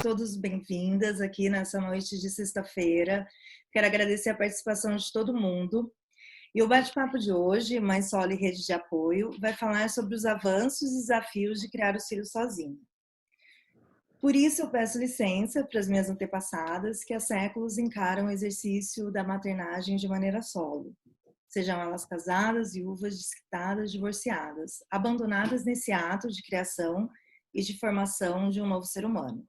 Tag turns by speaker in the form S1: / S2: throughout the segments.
S1: todos bem-vindas aqui nessa noite de sexta-feira. Quero agradecer a participação de todo mundo. E o bate-papo de hoje, Mãe Solo e Rede de Apoio, vai falar sobre os avanços e desafios de criar os filhos sozinho. Por isso, eu peço licença para as minhas antepassadas que há séculos encaram o exercício da maternagem de maneira solo. Sejam elas casadas, viúvas, desquitadas, divorciadas, abandonadas nesse ato de criação e de formação de um novo ser humano.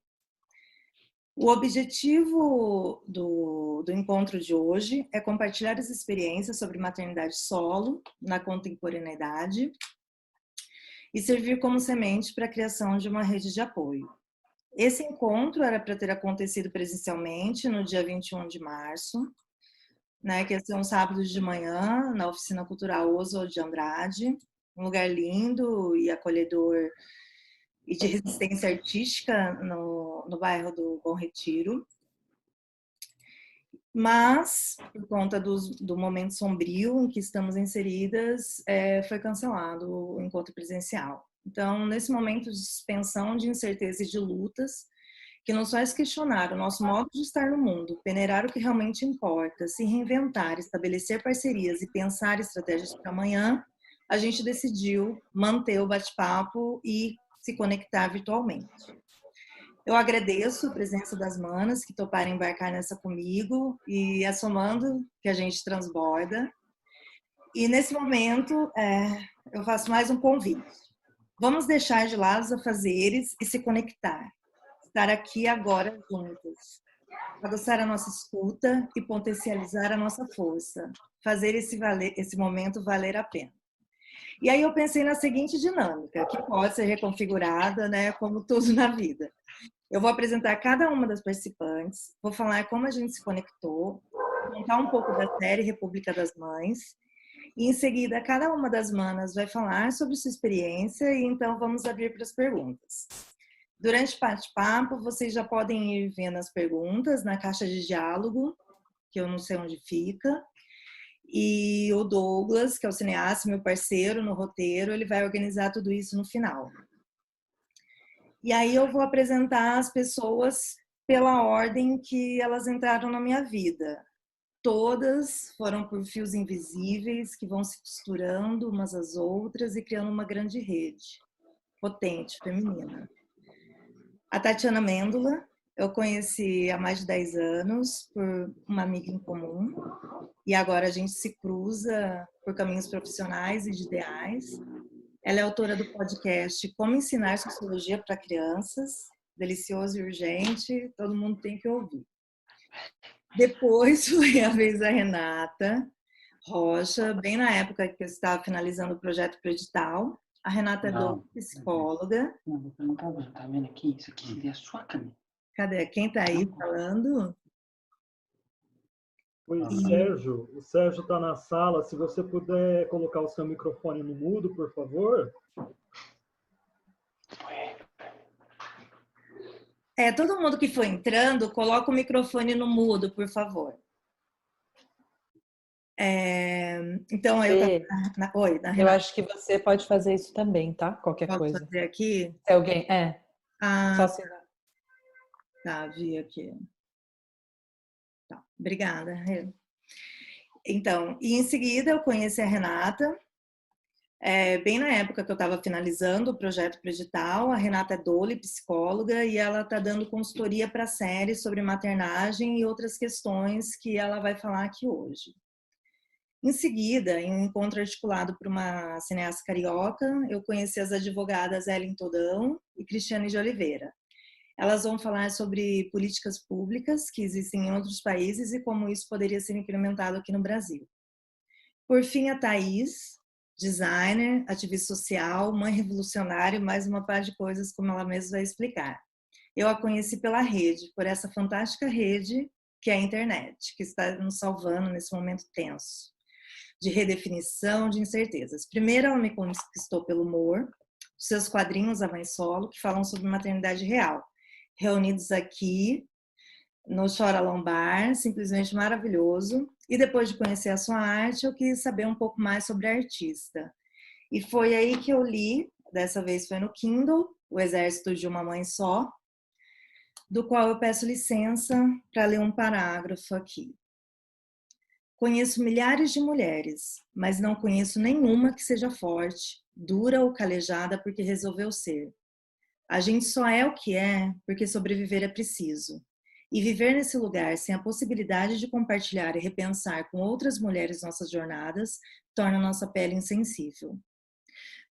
S1: O objetivo do encontro de hoje é compartilhar as experiências sobre maternidade solo na contemporaneidade e servir como semente para a criação de uma rede de apoio. Esse encontro era para ter acontecido presencialmente no dia 21 de março, né, que ia ser um sábado de manhã, na Oficina Cultural Oswald de Andrade, um lugar lindo e acolhedor e de resistência artística no bairro do Bom Retiro. Mas, por conta do momento sombrio em que estamos inseridas, foi cancelado o encontro presencial. Então, nesse momento de suspensão, de incerteza e de lutas, que nos faz questionar o nosso modo de estar no mundo, peneirar o que realmente importa, se reinventar, estabelecer parcerias e pensar estratégias para amanhã, a gente decidiu manter o bate-papo e se conectar virtualmente. Eu agradeço a presença das manas que toparam embarcar nessa comigo e assomando que a gente transborda. E nesse momento, eu faço mais um convite. Vamos deixar de lado os afazeres e se conectar. Estar aqui agora juntas. Adoçar a nossa escuta e potencializar a nossa força. Fazer esse momento valer a pena. E aí eu pensei na seguinte dinâmica, que pode ser reconfigurada, né, como tudo na vida. Eu vou apresentar cada uma das participantes, vou falar como a gente se conectou, contar um pouco da série República das Mães, e em seguida cada uma das manas vai falar sobre sua experiência e então vamos abrir para as perguntas. Durante o bate-papo, vocês já podem ir vendo as perguntas na caixa de diálogo, que eu não sei onde fica, e o Douglas, que é o cineasta, meu parceiro no roteiro, ele vai organizar tudo isso no final. E aí eu vou apresentar as pessoas pela ordem que elas entraram na minha vida. Todas foram por fios invisíveis que vão se costurando umas às outras e criando uma grande rede, potente, feminina. A Tatiana Mêndola, eu conheci há mais de 10 anos por uma amiga em comum. E agora a gente se cruza por caminhos profissionais e de ideais. Ela é autora do podcast Como Ensinar Sociologia para Crianças, delicioso e urgente, todo mundo tem que ouvir. Depois foi a vez da Renata Rocha, bem na época que eu estava finalizando o projeto pro edital. A Renata é psicóloga.
S2: Não, você não tá vendo aqui? Isso aqui é a sua câmera.
S1: Cadê? Quem está aí falando?
S3: Oi, Sérgio. O Sérgio está na sala. Se você puder colocar o seu microfone no mudo, por favor.
S1: Todo mundo que for entrando, coloca o microfone no mudo, por favor. Então,
S4: Oi, eu acho que você pode fazer isso também, tá? Qualquer coisa.
S1: Posso fazer aqui?
S4: Se alguém... Só se...
S1: Tá, vi aqui. Tá, obrigada. Então, e em seguida eu conheci a Renata, bem na época que eu estava finalizando o projeto pro edital. A Renata é doula, psicóloga, e ela está dando consultoria para a série sobre maternagem e outras questões que ela vai falar aqui hoje. Em seguida, em um encontro articulado por uma cineasta carioca, eu conheci as advogadas Ellen Todão e Cristiane de Oliveira. Elas vão falar sobre políticas públicas que existem em outros países e como isso poderia ser implementado aqui no Brasil. Por fim, a Thaís, designer, ativista social, mãe revolucionária e mais uma par de coisas como ela mesma vai explicar. Eu a conheci pela rede, por essa fantástica rede que é a internet, que está nos salvando nesse momento tenso de redefinição, de incertezas. Primeiro, ela me conquistou pelo humor, seus quadrinhos A Mãe Solo, que falam sobre maternidade real, reunidos aqui no Chora Lombar, simplesmente maravilhoso. E depois de conhecer a sua arte, eu quis saber um pouco mais sobre a artista. E foi aí que eu li, dessa vez foi no Kindle, O Exército de uma Mãe Só, do qual eu peço licença para ler um parágrafo aqui. Conheço milhares de mulheres, mas não conheço nenhuma que seja forte, dura ou calejada porque resolveu ser. A gente só é o que é porque sobreviver é preciso. E viver nesse lugar sem a possibilidade de compartilhar e repensar com outras mulheres nossas jornadas torna nossa pele insensível.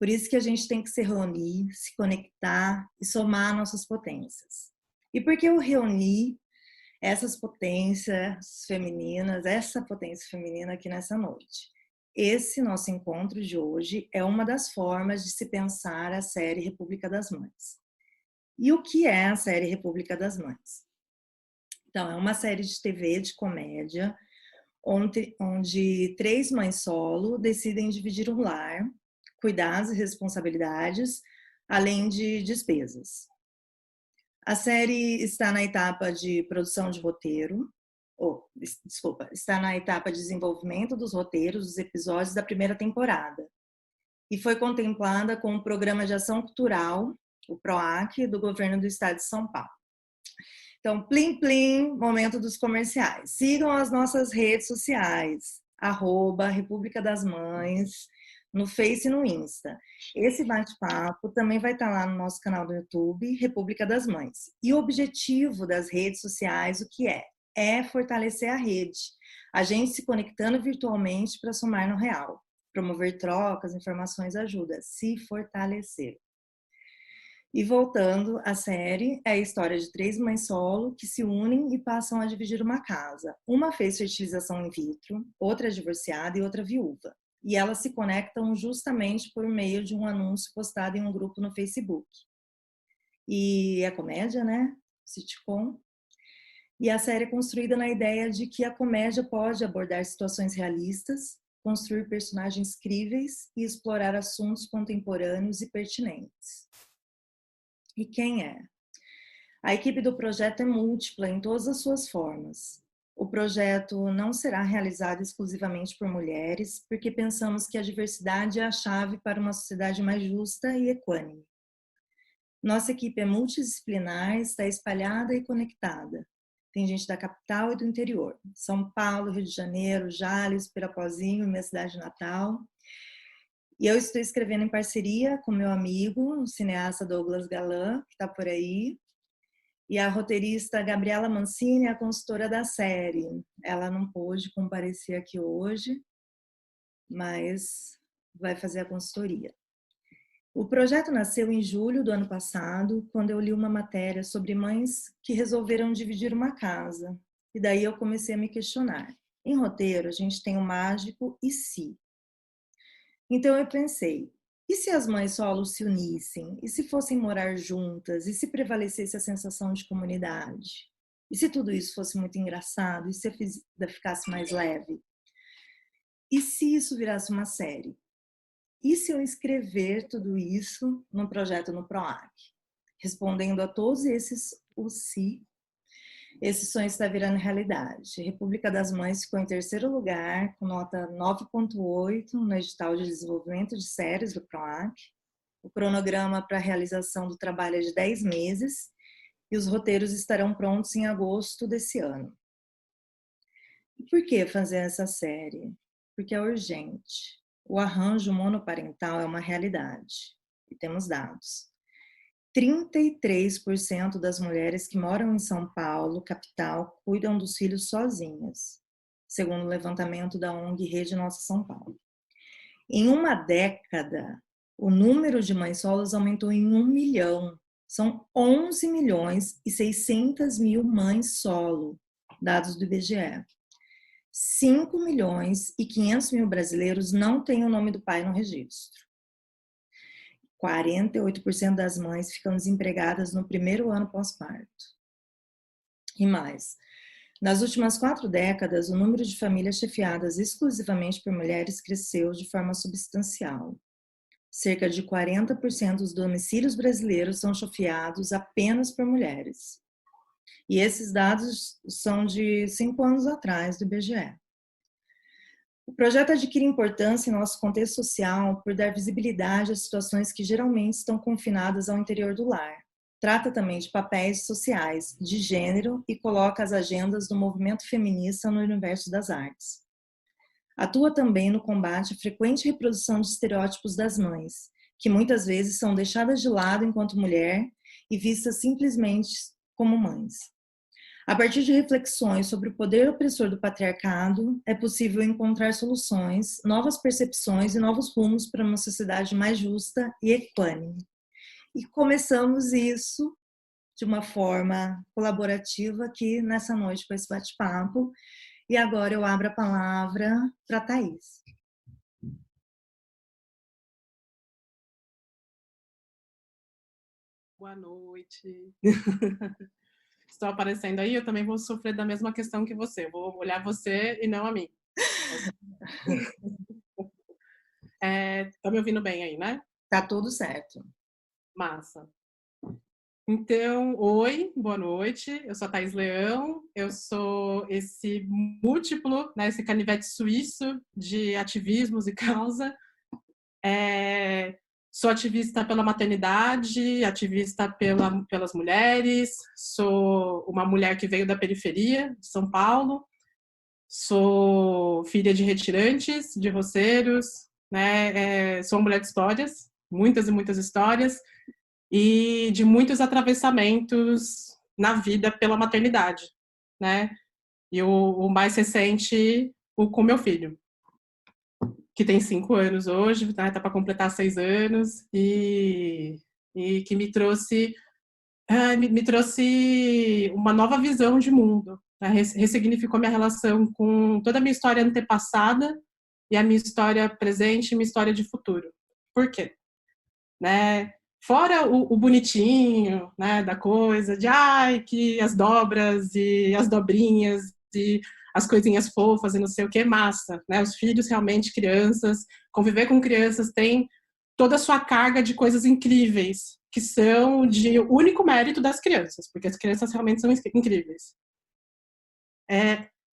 S1: Por isso que a gente tem que se reunir, se conectar e somar nossas potências. E por que eu reuni essas potências femininas, essa potência feminina aqui nessa noite? Esse nosso encontro de hoje é uma das formas de se pensar a série República das Mães. E o que é a série República das Mães? Então, é uma série de TV de comédia onde 3 mães solo decidem dividir um lar, cuidados e responsabilidades, além de despesas. A série está na etapa de produção de roteiro, está na etapa de desenvolvimento dos roteiros dos episódios da primeira temporada e foi contemplada com o Programa de Ação Cultural, o PROAC, do Governo do Estado de São Paulo. Então, plim, plim, momento dos comerciais. Sigam as nossas redes sociais, @República das Mães, no Face e no Insta. Esse bate-papo também vai estar lá no nosso canal do YouTube, República das Mães. E o objetivo das redes sociais, o que é? É fortalecer a rede. A gente se conectando virtualmente para somar no real. Promover trocas, informações ajuda a se fortalecer. E voltando à série, é a história de 3 mães solo que se unem e passam a dividir uma casa. Uma fez fertilização in vitro, outra é divorciada e outra viúva. E elas se conectam justamente por meio de um anúncio postado em um grupo no Facebook. E é comédia, né? Sitcom. E a série é construída na ideia de que a comédia pode abordar situações realistas, construir personagens críveis e explorar assuntos contemporâneos e pertinentes. E quem é? A equipe do projeto é múltipla em todas as suas formas. O projeto não será realizado exclusivamente por mulheres, porque pensamos que a diversidade é a chave para uma sociedade mais justa e equânime. Nossa equipe é multidisciplinar, está espalhada e conectada. Tem gente da capital e do interior. São Paulo, Rio de Janeiro, Jales, Pirapozinho, minha cidade natal. E eu estou escrevendo em parceria com meu amigo, o cineasta Douglas Galan, que está por aí, e a roteirista Gabriela Mancini, a consultora da série. Ela não pôde comparecer aqui hoje, mas vai fazer a consultoria. O projeto nasceu em julho do ano passado, quando eu li uma matéria sobre mães que resolveram dividir uma casa. E daí eu comecei a me questionar. Em roteiro, a gente tem o mágico e se. Então eu pensei, e se as mães solo se unissem? E se fossem morar juntas? E se prevalecesse a sensação de comunidade? E se tudo isso fosse muito engraçado? E se a vida ficasse mais leve? E se isso virasse uma série? E se eu escrever tudo isso num projeto no PROAC? Respondendo a todos esses o se, esse sonho está virando realidade. República das Mães ficou em 3º lugar, com nota 9.8 no edital de desenvolvimento de séries do PROAC. O cronograma para a realização do trabalho é de 10 meses e os roteiros estarão prontos em agosto desse ano. E por que fazer essa série? Porque é urgente. O arranjo monoparental é uma realidade e temos dados. 33% das mulheres que moram em São Paulo, capital, cuidam dos filhos sozinhas, segundo o levantamento da ONG Rede Nossa São Paulo. Em uma década, o número de mães solos aumentou em 1 milhão. São 11 milhões e 600 mil mães solo, dados do IBGE. 5 milhões e 500 mil brasileiros não têm o nome do pai no registro. 48% das mães ficam desempregadas no primeiro ano pós-parto. E mais, nas últimas 4 décadas, o número de famílias chefiadas exclusivamente por mulheres cresceu de forma substancial. Cerca de 40% dos domicílios brasileiros são chefiados apenas por mulheres. E esses dados são de 5 anos atrás, do IBGE. O projeto adquire importância em nosso contexto social por dar visibilidade a situações que geralmente estão confinadas ao interior do lar. Trata também de papéis sociais, de gênero e coloca as agendas do movimento feminista no universo das artes. Atua também no combate à frequente reprodução de estereótipos das mães, que muitas vezes são deixadas de lado enquanto mulher e vistas simplesmente como mães. A partir de reflexões sobre o poder opressor do patriarcado, é possível encontrar soluções, novas percepções e novos rumos para uma sociedade mais justa e equânime. E começamos isso de uma forma colaborativa aqui nessa noite com esse bate-papo. E agora eu abro a palavra para a Thaís.
S5: Boa noite. Estou aparecendo aí, eu também vou sofrer da mesma questão que você. Eu vou olhar você e não a mim. Tá me ouvindo bem aí, né?
S1: Tá tudo certo.
S5: Massa. Então, oi, boa noite. Eu sou a Thaís Leão. Eu sou esse múltiplo, né, esse canivete suíço de ativismos e causa. Sou ativista pela maternidade, ativista pelas mulheres, sou uma mulher que veio da periferia de São Paulo, sou filha de retirantes, de roceiros, né? Sou uma mulher de histórias, muitas e muitas histórias, e de muitos atravessamentos na vida pela maternidade, né? E o mais recente, com meu filho, que tem 5 anos hoje, né, tá para completar 6 anos, e que me trouxe uma nova visão de mundo, né? Ressignificou minha relação com toda a minha história antepassada e a minha história presente e minha história de futuro. Por quê? Né? Fora o bonitinho, né, da coisa de que as dobras e as dobrinhas e as coisinhas fofas e não sei o que, massa, né? Os filhos realmente, crianças, conviver com crianças tem toda a sua carga de coisas incríveis, que são de único mérito das crianças, porque as crianças realmente são incríveis.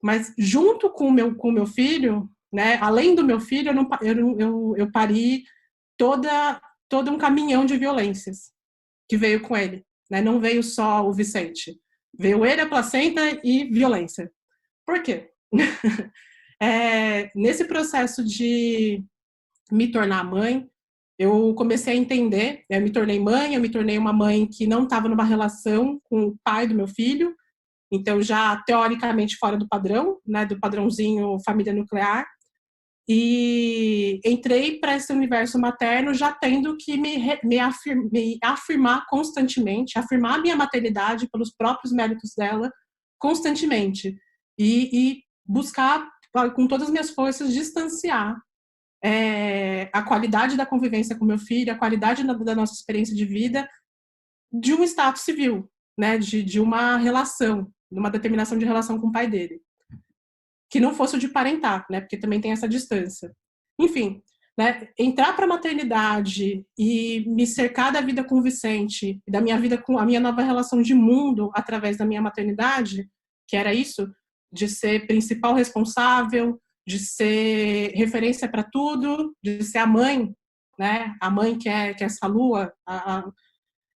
S5: Mas junto com o meu filho, né, além do meu filho, eu pari todo um caminhão de violências que veio com ele, né? Não veio só o Vicente, veio ele, a placenta e violência. Por quê? Nesse processo de me tornar mãe, eu comecei a entender, eu me tornei mãe, eu me tornei uma mãe que não estava numa relação com o pai do meu filho, então já teoricamente fora do padrão, né, do padrãozinho família nuclear, e entrei para esse universo materno já tendo que me afirmar constantemente, afirmar a minha maternidade pelos próprios méritos dela constantemente, e buscar com todas as minhas forças distanciar a qualidade da convivência com meu filho, a qualidade da nossa experiência de vida de um status civil, né, de uma relação, de uma determinação de relação com o pai dele, que não fosse o de parentar, né, porque também tem essa distância. Enfim, né, entrar para a maternidade e me cercar da vida com o Vicente, da minha vida com a minha nova relação de mundo através da minha maternidade, que era isso, de ser principal responsável, de ser referência para tudo, de ser a mãe, né, a mãe que é essa lua,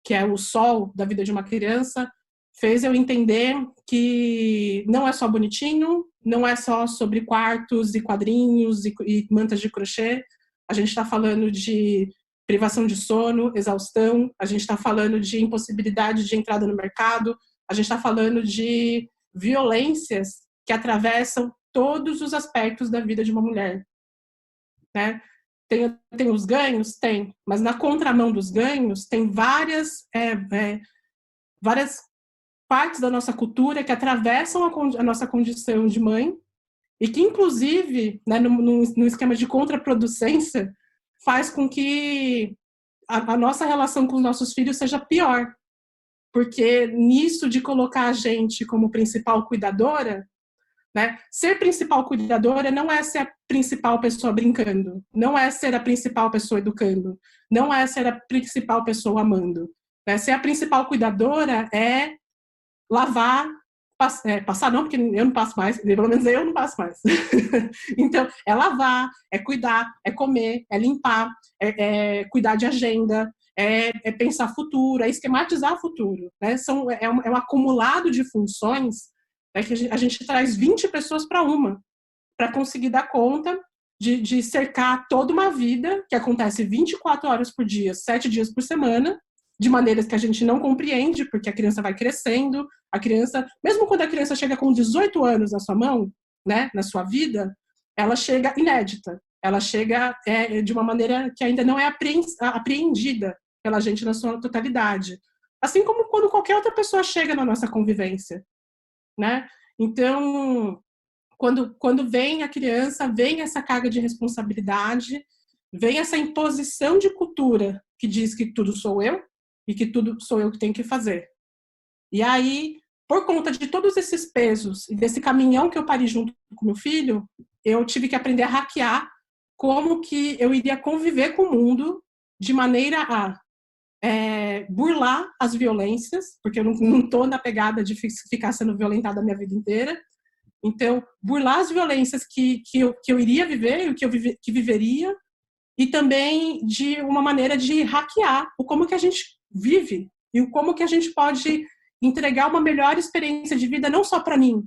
S5: que é o sol da vida de uma criança, fez eu entender que não é só bonitinho, não é só sobre quartos e quadrinhos e mantas de crochê. A gente está falando de privação de sono, exaustão, a gente está falando de impossibilidade de entrada no mercado, a gente está falando de violências que atravessam todos os aspectos da vida de uma mulher, né? Tem os ganhos? Tem, mas na contramão dos ganhos tem várias partes da nossa cultura que atravessam a nossa condição de mãe e que, inclusive, né, no esquema de contraproducência, faz com que a nossa relação com os nossos filhos seja pior. Porque nisso de colocar a gente como principal cuidadora, né, ser principal cuidadora não é ser a principal pessoa brincando, não é ser a principal pessoa educando, não é ser a principal pessoa amando. Né? Ser a principal cuidadora é lavar, passar não, porque eu não passo mais, pelo menos eu não passo mais. Então, é lavar, é cuidar, é comer, é limpar, é cuidar de agenda, é pensar futuro, é esquematizar futuro, né? É um acumulado de funções, né, que a gente traz 20 pessoas para conseguir dar conta de cercar toda uma vida que acontece 24 horas por dia, 7 dias por semana, de maneiras que a gente não compreende, porque a criança vai crescendo, a criança, mesmo quando a criança chega com 18 anos na sua mão, né, na sua vida, ela chega inédita, ela chega de uma maneira que ainda não é apreendida pela gente na sua totalidade. Assim como quando qualquer outra pessoa chega na nossa convivência, né? Então, quando vem a criança, vem essa carga de responsabilidade, vem essa imposição de cultura que diz que tudo sou eu e que tudo sou eu que tenho que fazer. E aí, por conta de todos esses pesos e desse caminhão que eu parei junto com meu filho, eu tive que aprender a hackear como que eu iria conviver com o mundo de maneira a burlar as violências, porque eu não estou na pegada de ficar sendo violentada a minha vida inteira. Então, burlar as violências que eu iria viver, que viveria, e também de uma maneira de hackear o como que a gente vive e o como que a gente pode entregar uma melhor experiência de vida, não só para mim,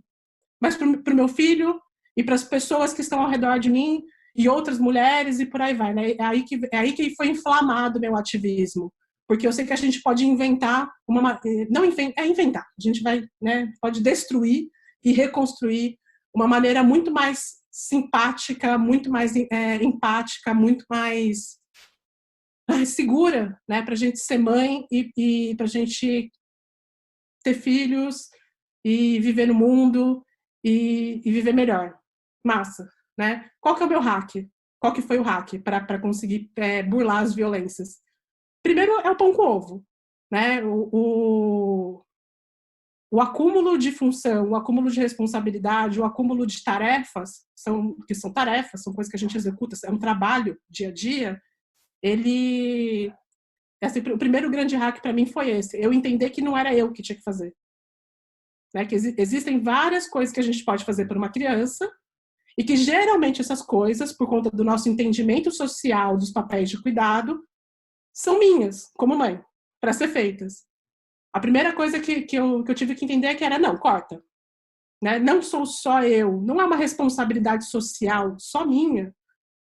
S5: mas para o meu filho e para as pessoas que estão ao redor de mim e outras mulheres e por aí vai, né? É aí que foi inflamado meu ativismo, porque eu sei que a gente pode inventar inventar, a gente vai, né, pode destruir e reconstruir uma maneira muito mais simpática, muito mais empática, muito mais segura, né, para a gente ser mãe e para a gente ter filhos e viver no mundo e viver melhor. Massa, né? Qual que é o meu hack? Qual que foi o hack para conseguir burlar as violências? Primeiro é o pão com ovo, né? O acúmulo de função, o acúmulo de responsabilidade, o acúmulo de tarefas, que são tarefas, são coisas que a gente executa, é um trabalho dia a dia, o primeiro grande hack para mim foi esse, eu entender que não era eu que tinha que fazer. Né? Que existem várias coisas que a gente pode fazer para uma criança e que geralmente essas coisas, por conta do nosso entendimento social dos papéis de cuidado, são minhas, como mãe, para ser feitas. A primeira coisa que eu tive que entender é que era, não, corta. Né? Não sou só eu, não é uma responsabilidade social só minha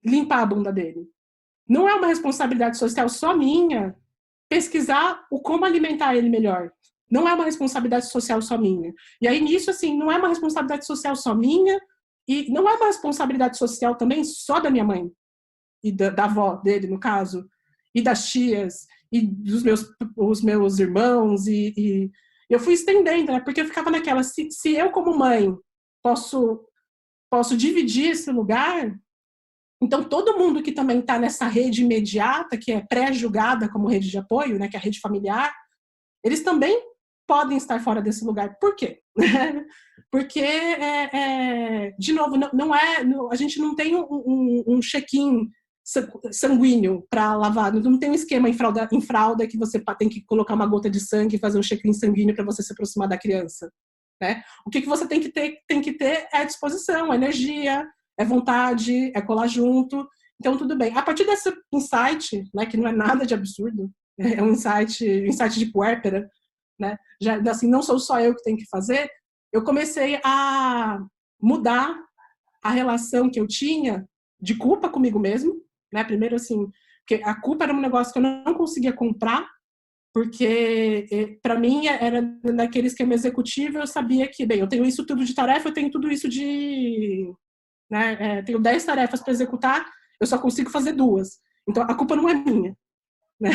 S5: limpar a bunda dele. Não é uma responsabilidade social só minha pesquisar como alimentar ele melhor. Não é uma responsabilidade social só minha. E aí, nisso, assim, não é uma responsabilidade social só minha e não é uma responsabilidade social também só da minha mãe e da avó dele, no caso, e das tias e dos os meus irmãos e eu fui estendendo, né? Porque eu ficava naquela, se eu como mãe posso dividir esse lugar, então todo mundo que também está nessa rede imediata, que é pré-julgada como rede de apoio, né, que é a rede familiar, eles também podem estar fora desse lugar. Por quê? Porque, de novo, a gente não tem um check-in sanguíneo para lavar, não tem um esquema em fralda que você tem que colocar uma gota de sangue e fazer um check-in sanguíneo para você se aproximar da criança. Né? O que você tem que ter é disposição, é energia, é vontade, é colar junto. Então, tudo bem. A partir desse insight, né, que não é nada de absurdo, é um insight de puérpera, né? Já, assim, não sou só eu que tenho que fazer, eu comecei a mudar a relação que eu tinha de culpa comigo mesmo, né? Primeiro, assim, porque a culpa era um negócio que eu não conseguia comprar, porque para mim era naquele esquema executivo, eu sabia que, bem, eu tenho isso tudo de tarefa, eu tenho tudo isso de... Né? Tenho 10 tarefas para executar, eu só consigo fazer 2. Então, a culpa não é minha. Né?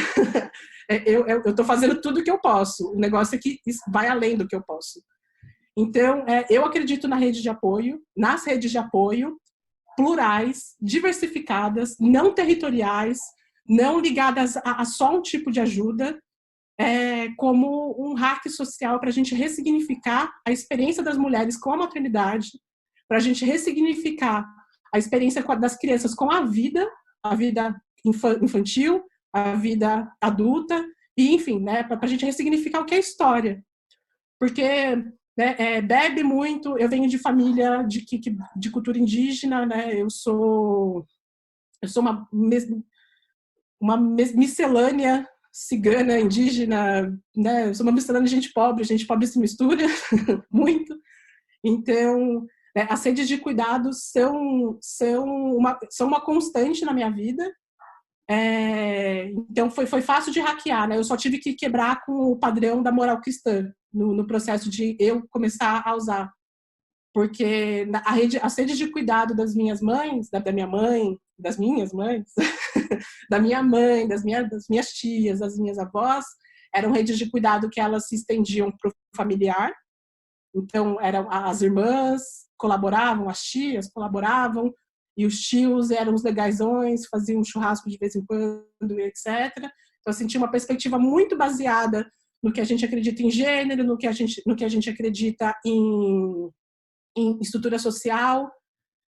S5: Eu estou fazendo tudo o que eu posso. O negócio é que vai além do que eu posso. Então, eu acredito nas redes de apoio plurais, diversificadas, não territoriais, não ligadas a só um tipo de ajuda, como um hack social para a gente ressignificar a experiência das mulheres com a maternidade, para a gente ressignificar a experiência das crianças com a vida infantil, a vida adulta, e enfim, né, para a gente ressignificar o que é história. Porque bebe muito, eu venho de família de cultura indígena, né, eu sou uma miscelânea cigana, indígena, né? Eu sou uma mistura de gente pobre se mistura muito. Então, né, as redes de cuidado são uma constante na minha vida. Então, foi fácil de hackear, né? Eu só tive que quebrar com o padrão da moral cristã no processo de eu começar a usar. Porque as redes de cuidado das minhas mães, da minha mãe, das minhas mães, da minha mãe, das minhas tias, das minhas avós, eram redes de cuidado que elas se estendiam para o familiar. Então, eram as irmãs colaboravam, as tias colaboravam, e os tios eram os legaiões, faziam um churrasco de vez em quando, etc. Então, assim, tinha uma perspectiva muito baseada no que a gente acredita em gênero, no que a gente acredita em estrutura social.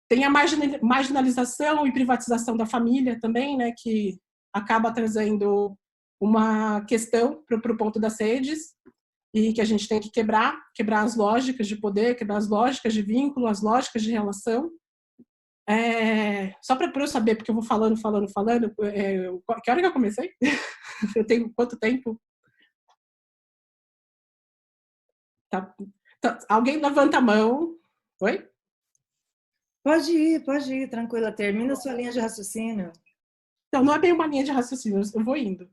S5: Tem a marginalização e privatização da família também, né, que acaba trazendo uma questão para o ponto das redes, e que a gente tem que quebrar as lógicas de poder, quebrar as lógicas de vínculo, as lógicas de relação. Só para eu saber, porque eu vou falando. Que hora que eu comecei? Eu tenho quanto tempo? Tá. Alguém levanta a mão. Oi?
S1: Pode ir, tranquila. Termina a sua linha de raciocínio.
S5: Então, não é bem uma linha de raciocínio, eu vou indo.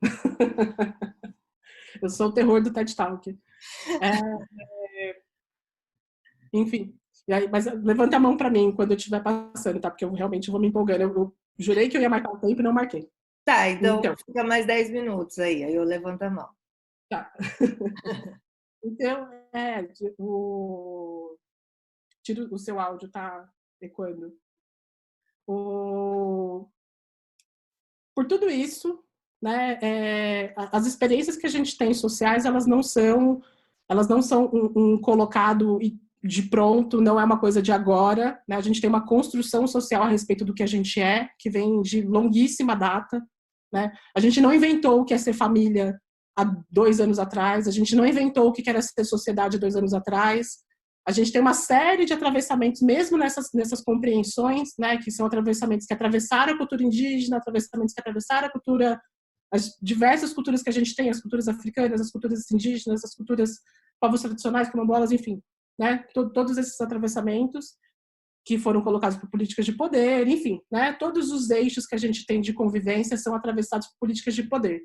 S5: Eu sou o terror do TED Talk. Enfim, mas levanta a mão para mim quando eu estiver passando, tá? Porque eu realmente vou me empolgando. Eu jurei que eu ia marcar o tempo e não marquei.
S1: Tá, então fica mais 10 minutos aí eu levanto a mão.
S5: Tá. Então, tira o seu áudio, tá ecoando. Por tudo isso, né, as experiências que a gente tem sociais, elas não são um colocado de pronto, não é uma coisa de agora, né? A gente tem uma construção social a respeito do que a gente que vem de longuíssima data, né? A gente não inventou o que é ser família há 2 anos atrás, a gente não inventou o que era ser sociedade há 2 anos atrás. A gente tem uma série de atravessamentos, mesmo nessas compreensões, né, que são atravessamentos que atravessaram a cultura indígena, atravessamentos que atravessaram as diversas culturas que a gente tem, as culturas africanas, as culturas indígenas, as culturas povos tradicionais, quilombolas, enfim, né, todos esses atravessamentos que foram colocados por políticas de poder, enfim, né, todos os eixos que a gente tem de convivência são atravessados por políticas de poder.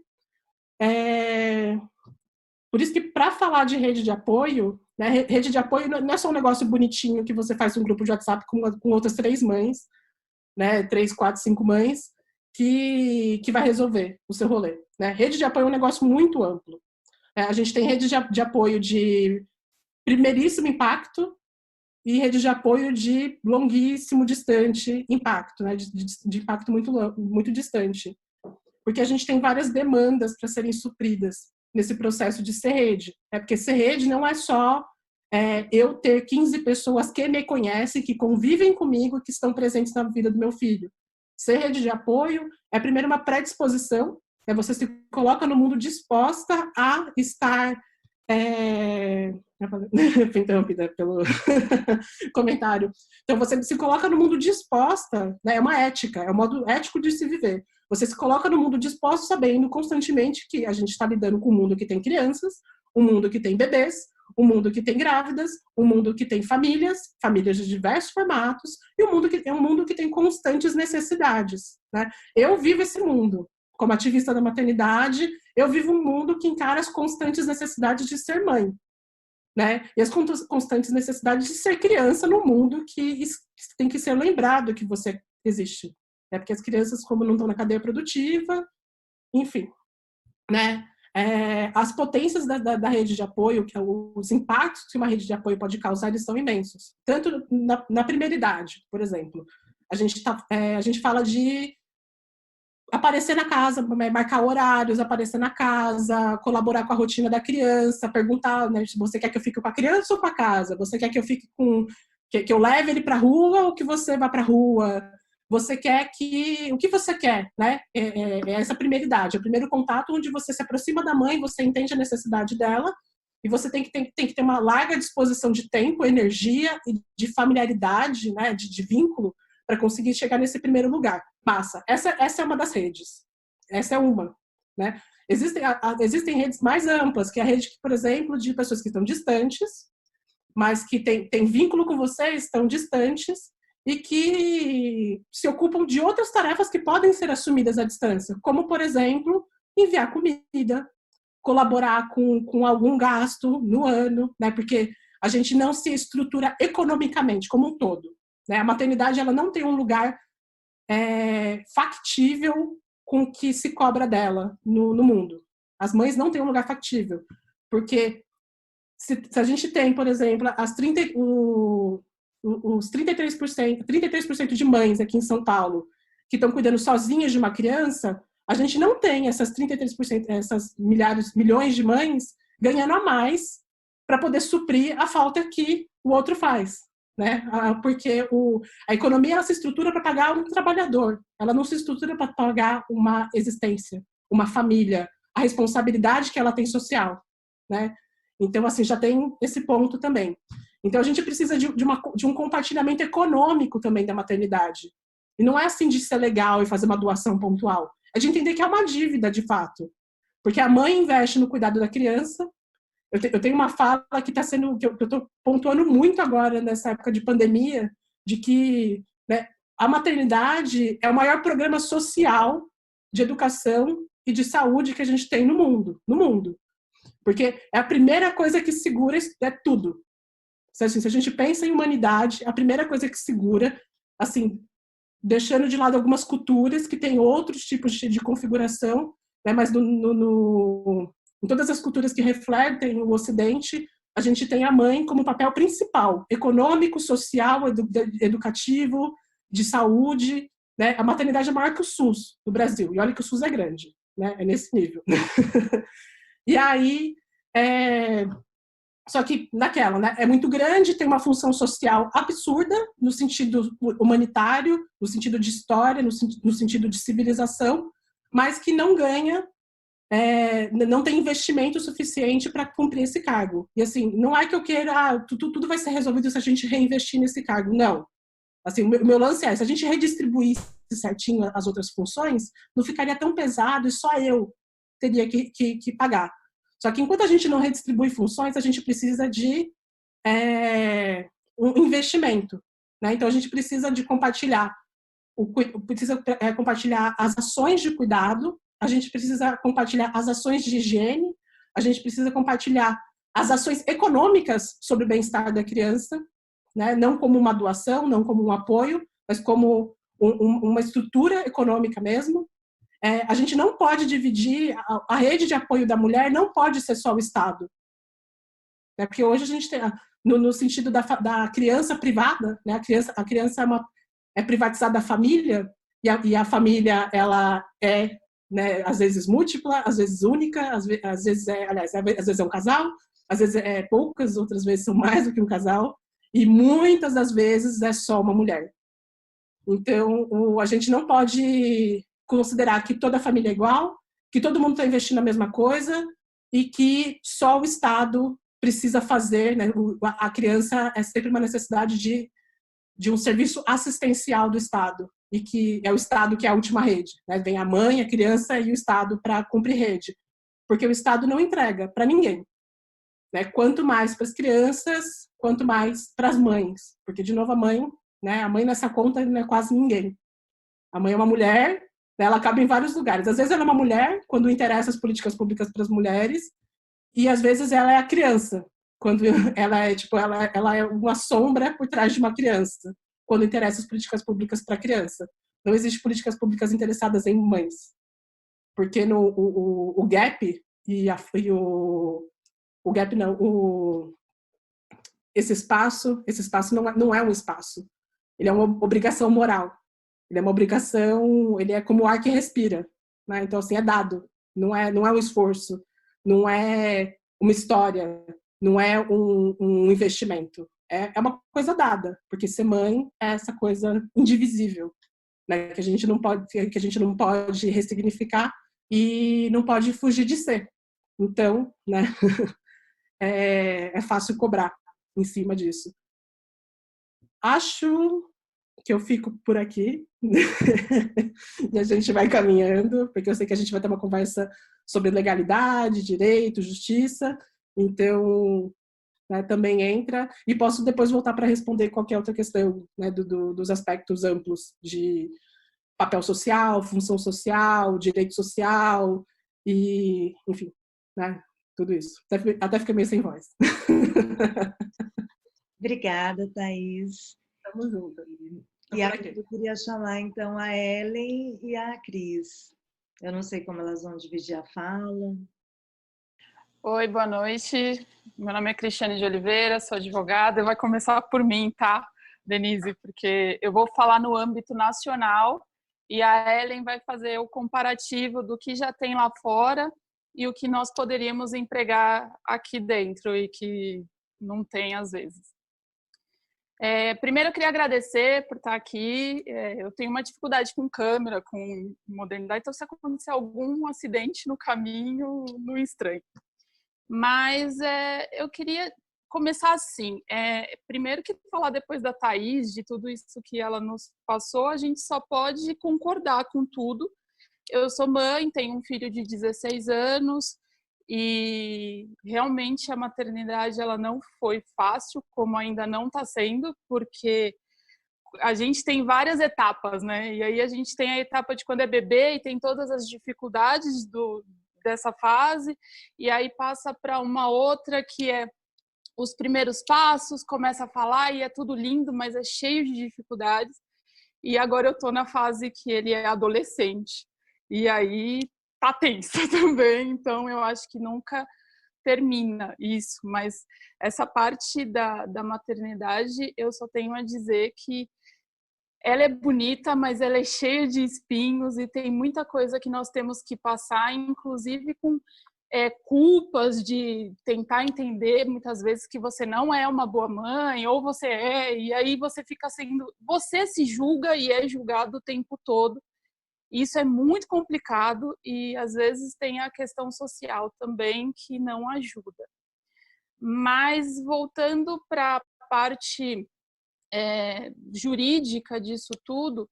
S5: Por isso que, para falar de rede de apoio, né, rede de apoio não é só um negócio bonitinho que você faz um grupo de WhatsApp com outras 3 mães, né, 3, 4, 5 mães, que vai resolver o seu rolê. Né? Rede de apoio é um negócio muito amplo. A gente tem rede de apoio de primeiríssimo impacto e rede de apoio de longuíssimo, distante impacto, né, de impacto muito distante. Porque a gente tem várias demandas para serem supridas nesse processo de ser rede. Porque ser rede não é só eu ter 15 pessoas que me conhecem, que convivem comigo, que estão presentes na vida do meu filho. Ser rede de apoio é, primeiro, uma predisposição, você se coloca no mundo disposta a estar... Fui interrompida pelo comentário. Então, você se coloca no mundo disposta, né? É uma ética, é um modo ético de se viver. Você se coloca no mundo disposto, sabendo constantemente que a gente está lidando com um mundo que tem crianças, um mundo que tem bebês, um mundo que tem grávidas, um mundo que tem famílias de diversos formatos, e um mundo que tem constantes necessidades. Né? Eu vivo esse mundo. Como ativista da maternidade, eu vivo um mundo que encara as constantes necessidades de ser mãe. Né? E as constantes necessidades de ser criança no mundo que tem que ser lembrado que você existe. Né? Porque as crianças, como não estão na cadeia produtiva, enfim. Né? As potências da rede de apoio, os impactos que uma rede de apoio pode causar, eles são imensos. Tanto na primeira idade, por exemplo. A gente fala de aparecer na casa, marcar horários, aparecer na casa, colaborar com a rotina da criança, perguntar, né, se você quer que eu fique com a criança ou com a casa? Você quer que eu fique que eu leve ele para a rua ou que você vá para a rua? Você quer o que você quer, né? É essa primeira idade, é o primeiro contato onde você se aproxima da mãe, você entende a necessidade dela e você tem que ter uma larga disposição de tempo, energia e de familiaridade, né, de vínculo, para conseguir chegar nesse primeiro lugar. Massa. Essa é uma das redes. Essa é uma. Né? Existem redes mais amplas, que é a rede, por exemplo, de pessoas que estão distantes, mas que têm vínculo com você, estão distantes, e que se ocupam de outras tarefas que podem ser assumidas à distância, como, por exemplo, enviar comida, colaborar com algum gasto no ano, né? Porque a gente não se estrutura economicamente como um todo, né? A maternidade ela não tem um lugar factível com o que se cobra dela no mundo. As mães não têm um lugar factível, porque se a gente tem, por exemplo, os 33% de mães aqui em São Paulo que estão cuidando sozinhas de uma criança, a gente não tem essas 33%, essas milhões de mães ganhando a mais para poder suprir a falta que o outro faz, né? Porque a economia ela se estrutura para pagar um trabalhador, ela não se estrutura para pagar uma existência, uma família, a responsabilidade que ela tem social, né? Então, assim, já tem esse ponto também. Então, a gente precisa de um compartilhamento econômico também da maternidade. E não é assim de ser legal e fazer uma doação pontual. É de entender que é uma dívida, de fato. Porque a mãe investe no cuidado da criança. Eu tenho uma fala que está sendo, que eu estou pontuando muito agora, nessa época de pandemia, de que, né, a maternidade é o maior programa social de educação e de saúde que a gente tem no mundo. No mundo. Porque é a primeira coisa que segura tudo. Assim, se a gente pensa em humanidade, a primeira coisa que segura, assim, deixando de lado algumas culturas que têm outros tipos de configuração, né, mas em todas as culturas que refletem o Ocidente, a gente tem a mãe como papel principal, econômico, social, educativo, de saúde, né? A maternidade é maior que o SUS do Brasil, e olha que o SUS é grande, né? É nesse nível. E aí, só que naquela, né? É muito grande, tem uma função social absurda, no sentido humanitário, no sentido de história, no sentido de civilização, mas que não ganha, não tem investimento suficiente para cumprir esse cargo. E assim, não é que eu queira, tudo vai ser resolvido se a gente reinvestir nesse cargo, não. Assim, o meu lance é, se a gente redistribuísse certinho as outras funções, não ficaria tão pesado e só eu teria que pagar. Só que enquanto a gente não redistribui funções, a gente precisa de um investimento, né? Então a gente precisa de compartilhar, compartilhar as ações de cuidado, a gente precisa compartilhar as ações de higiene, a gente precisa compartilhar as ações econômicas sobre o bem-estar da criança, né? Não como uma doação, não como um apoio, mas como uma estrutura econômica mesmo. A gente não pode dividir, a rede de apoio da mulher não pode ser só o Estado. Né? Porque hoje a gente tem, no sentido da criança privada, né? A criança é privatizada da família, e a família ela né, às vezes múltipla, às vezes única, às vezes às vezes é um casal, às vezes é poucas, outras vezes são mais do que um casal, e muitas das vezes é só uma mulher. Então, a gente não pode considerar que toda a família é igual, que todo mundo está investindo na mesma coisa e que só o Estado precisa fazer, né? A criança é sempre uma necessidade de um serviço assistencial do Estado, e que é o Estado que é a última rede, né? Vem a mãe, a criança e o Estado para cumprir rede, porque o Estado não entrega para ninguém, né? Quanto mais para as crianças, quanto mais para as mães, porque de novo a mãe, né? A mãe nessa conta não é quase ninguém. A mãe é uma mulher, né? Ela cabe em vários lugares. Às vezes ela é uma mulher quando interessa as políticas públicas para as mulheres, e às vezes ela é a criança, quando ela é uma sombra por trás de uma criança, quando interessa as políticas públicas para a criança. Não existe políticas públicas interessadas em mães, porque o gap o gap não, esse espaço não é um espaço, ele é uma obrigação moral, ele é uma obrigação, ele é como o ar que respira, né? Então assim, é dado, não é um esforço, não é uma história, não é um investimento, é uma coisa dada, porque ser mãe é essa coisa indivisível, né? que a gente não pode ressignificar e não pode fugir de ser. Então, né? É fácil cobrar em cima disso. Acho que eu fico por aqui e a gente vai caminhando, porque eu sei que a gente vai ter uma conversa sobre legalidade, direito, justiça, então, né, também entra, e posso depois voltar para responder qualquer outra questão, né, dos aspectos amplos de papel social, função social, direito social, e, enfim, né, tudo isso. Até fica meio sem voz.
S1: Obrigada, Thaís.
S5: Tamo junto.
S1: E agora eu queria chamar, então, a Ellen e a Cris. Eu não sei como elas vão dividir a fala.
S6: Oi, boa noite. Meu nome é Cristiane de Oliveira, sou advogada. Vai começar por mim, tá, Denise? Porque eu vou falar no âmbito nacional e a Ellen vai fazer o comparativo do que já tem lá fora e o que nós poderíamos empregar aqui dentro e que não tem às vezes. Primeiro, eu queria agradecer por estar aqui. Eu tenho uma dificuldade com câmera, com modernidade, então se acontecer algum acidente no caminho, não estranhe. Mas eu queria começar assim. Primeiro que falar depois da Thaís, de tudo isso que ela nos passou, a gente só pode concordar com tudo. Eu sou mãe, tenho um filho de 16 anos, e realmente a maternidade ela não foi fácil, como ainda não está sendo, porque a gente tem várias etapas, né? E aí a gente tem a etapa de quando é bebê e tem todas as dificuldades dessa fase, e aí passa para uma outra que é os primeiros passos, começa a falar e é tudo lindo, mas é cheio de dificuldades. E agora eu estou na fase que ele é adolescente. E aí tá tensa também, então eu acho que nunca termina isso, mas essa parte da maternidade eu só tenho a dizer que ela é bonita, mas ela é cheia de espinhos e tem muita coisa que nós temos que passar, inclusive com culpas de tentar entender muitas vezes que você não é uma boa mãe, ou você e aí você fica você se julga e é julgado o tempo todo. Isso é muito complicado e, às vezes, tem a questão social também que não ajuda. Mas, voltando para a parte jurídica disso tudo,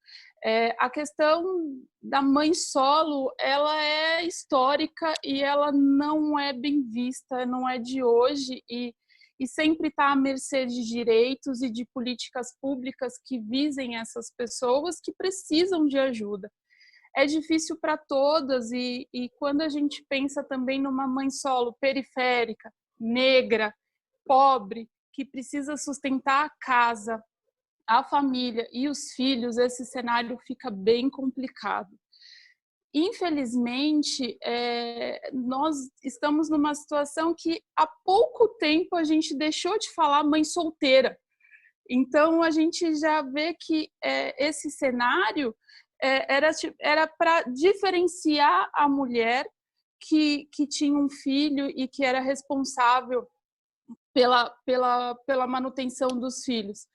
S6: a questão da mãe solo, ela é histórica e ela não é bem vista, não é de hoje e sempre está à mercê de direitos e de políticas públicas que visem essas pessoas que precisam de ajuda. É difícil para todas e quando a gente pensa também numa mãe solo periférica, negra, pobre, que precisa sustentar a casa, a família e os filhos, esse cenário fica bem complicado. Infelizmente, nós estamos numa situação que há pouco tempo a gente deixou de falar mãe solteira. Então, a gente já vê que esse cenário era para diferenciar a mulher que tinha um filho e que era responsável pela manutenção dos filhos.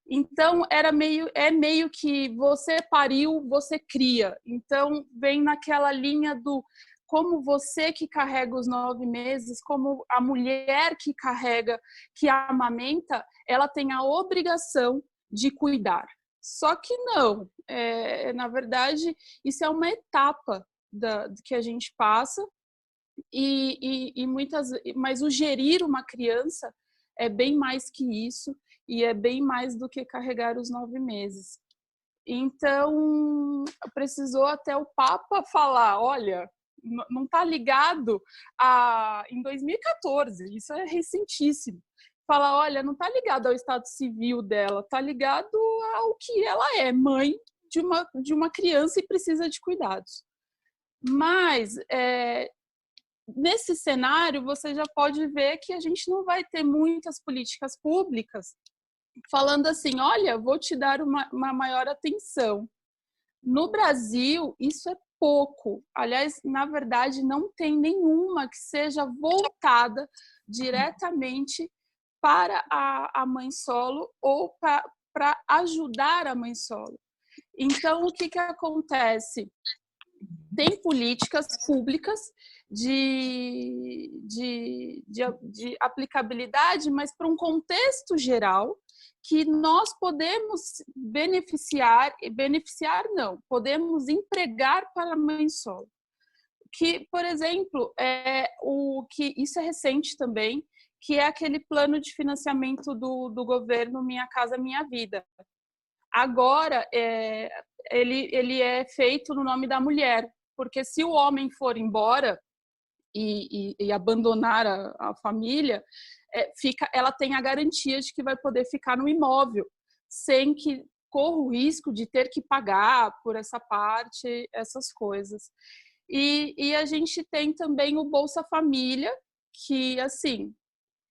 S6: Então, é meio que você pariu, você cria. Então, vem naquela linha do como você que carrega os 9 meses, como a mulher que carrega, que amamenta, ela tem a obrigação de cuidar. Só que não. Na verdade, isso é uma etapa que a gente passa mas o gerir uma criança é bem mais que isso e é bem mais do que carregar os 9 meses. Então, precisou até o Papa falar, olha, não está ligado em 2014, isso é recentíssimo. Falar, olha, não está ligado ao estado civil dela, está ligado ao que ela é, mãe de uma criança e precisa de cuidados. Mas, nesse cenário, você já pode ver que a gente não vai ter muitas políticas públicas falando assim, olha, vou te dar uma maior atenção. No Brasil, isso é pouco. Aliás, na verdade, não tem nenhuma que seja voltada diretamente para a mãe solo ou para ajudar a mãe solo. Então, o que acontece? tem políticas públicas de aplicabilidade, mas para um contexto geral que nós podemos podemos empregar para a mãe solo. Que, por exemplo, isso é recente também, que é aquele plano de financiamento do governo Minha Casa Minha Vida. Agora, ele é feito no nome da mulher, porque se o homem for embora e abandonar a família, ela tem a garantia de que vai poder ficar no imóvel, sem que corra o risco de ter que pagar por essa parte, essas coisas. E a gente tem também o Bolsa Família, que, assim,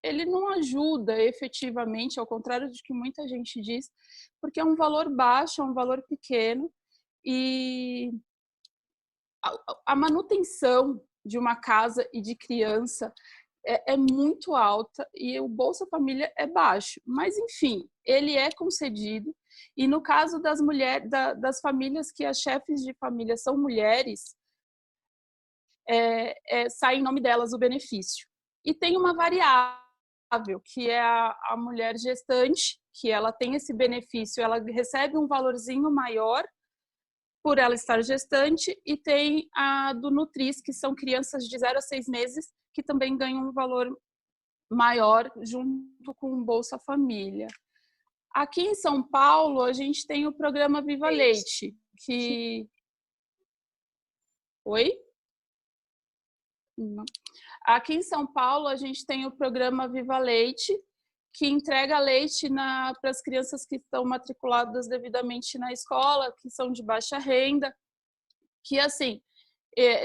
S6: ele não ajuda efetivamente, ao contrário do que muita gente diz, porque é um valor baixo, é um valor pequeno, e a manutenção de uma casa e de criança é muito alta e o Bolsa Família é baixo. Mas, enfim, ele é concedido, e no caso das mulheres, das famílias que as chefes de família são mulheres, sai em nome delas o benefício. E tem uma variável, que é a mulher gestante, que ela tem esse benefício, ela recebe um valorzinho maior por ela estar gestante, e tem a do Nutris, que são crianças de 0 a 6 meses, que também ganham um valor maior junto com o Bolsa Família. Aqui em São Paulo, a gente tem o programa Viva Leite, que... Oi? Não. Aqui em São Paulo, a gente tem o programa Viva Leite, que entrega leite para as crianças que estão matriculadas devidamente na escola, que são de baixa renda, que, assim,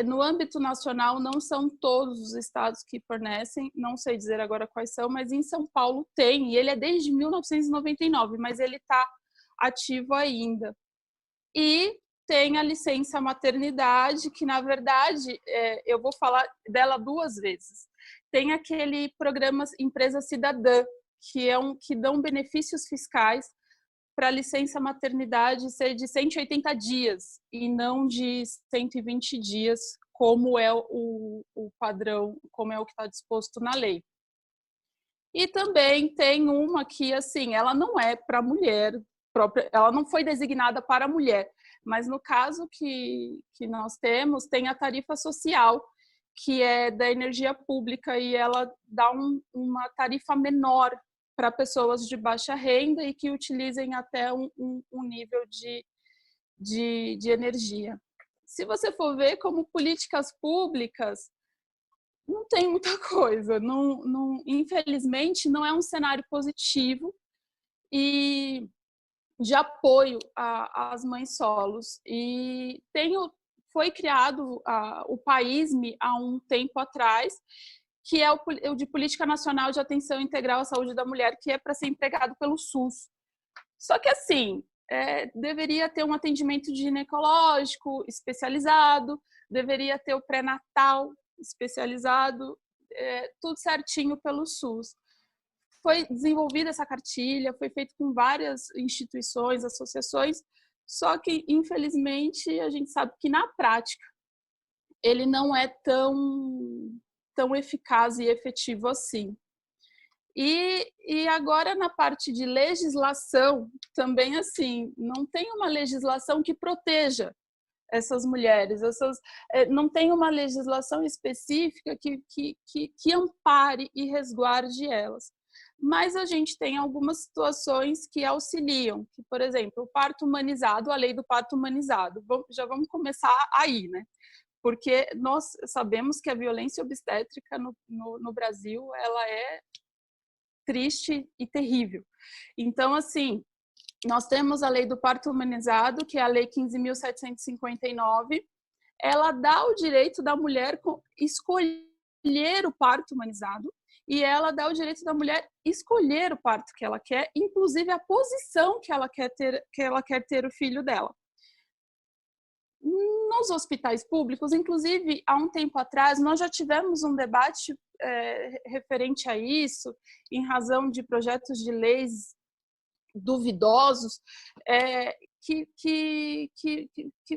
S6: no âmbito nacional não são todos os estados que fornecem, não sei dizer agora quais são, mas em São Paulo tem, e ele é desde 1999, mas ele está ativo ainda. E tem a licença maternidade, que, na verdade, eu vou falar dela 2 vezes. Tem aquele programa Empresa Cidadã, que dão benefícios fiscais para a licença maternidade ser de 180 dias e não de 120 dias, como é o padrão, como é o que está disposto na lei. E também tem uma que, assim, ela não é para mulher própria, ela não foi designada para mulher, mas no caso que nós temos, tem a tarifa social, que é da energia pública, e ela dá uma tarifa menor para pessoas de baixa renda e que utilizem até um nível de energia. Se você for ver como políticas públicas, não tem muita coisa. Infelizmente, não é um cenário positivo e de apoio às mães solos. E foi criado o PAISME há um tempo atrás, que é o de Política Nacional de Atenção Integral à Saúde da Mulher, que é para ser empregado pelo SUS. Só que, assim, deveria ter um atendimento ginecológico especializado, deveria ter o pré-natal especializado, tudo certinho pelo SUS. Foi desenvolvida essa cartilha, foi feito com várias instituições, associações, só que, infelizmente, a gente sabe que, na prática, ele não é tão eficaz e efetivo assim. E agora, na parte de legislação, também, assim, não tem uma legislação que proteja essas mulheres, não tem uma legislação específica que ampare e resguarde elas. Mas a gente tem algumas situações que auxiliam, que, por exemplo, o parto humanizado, a lei do parto humanizado. Já vamos começar aí, né? Porque nós sabemos que a violência obstétrica no Brasil, ela é triste e terrível. Então, assim, nós temos a lei do parto humanizado, que é a lei 15.759, ela dá o direito da mulher escolher o parto humanizado, e ela dá o direito da mulher escolher o parto que ela quer, inclusive a posição que ela quer ter o filho dela. Nos hospitais públicos, inclusive, há um tempo atrás, nós já tivemos um debate referente a isso, em razão de projetos de leis duvidosos,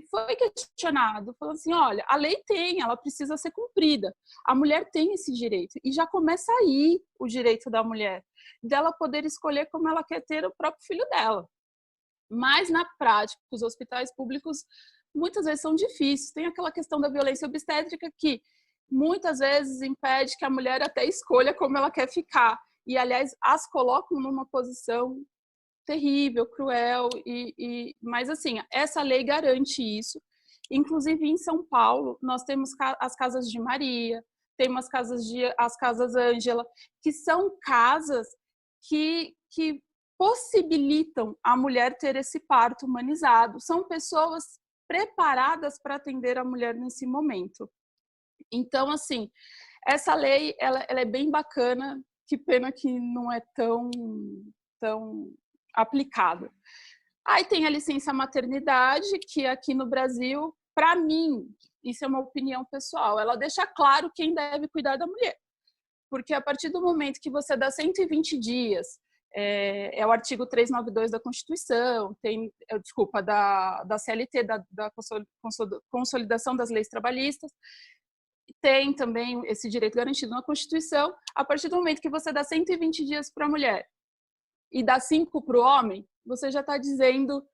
S6: foi questionado, falando assim, olha, a lei tem, ela precisa ser cumprida, a mulher tem esse direito, e já começa aí o direito da mulher, dela poder escolher como ela quer ter o próprio filho dela. Mas, na prática, os hospitais públicos muitas vezes são difíceis, tem aquela questão da violência obstétrica que muitas vezes impede que a mulher até escolha como ela quer ficar, e, aliás, as colocam numa posição terrível, cruel, mas assim, essa lei garante isso. Inclusive em São Paulo, nós temos as Casas de Maria, temos as Casas Ângela, que são casas que possibilitam a mulher ter esse parto humanizado. São pessoas preparadas para atender a mulher nesse momento. Então, assim, essa lei, ela é bem bacana, que pena que não é tão aplicada. Aí tem a licença maternidade, que aqui no Brasil, para mim, isso é uma opinião pessoal, ela deixa claro quem deve cuidar da mulher. Porque a partir do momento que você dá 120 dias, é o artigo 392 da Constituição, da CLT, da Consolidação das Leis Trabalhistas, tem também esse direito garantido na Constituição. A partir do momento que você dá 120 dias para a mulher e dá 5 para o homem, você já está dizendo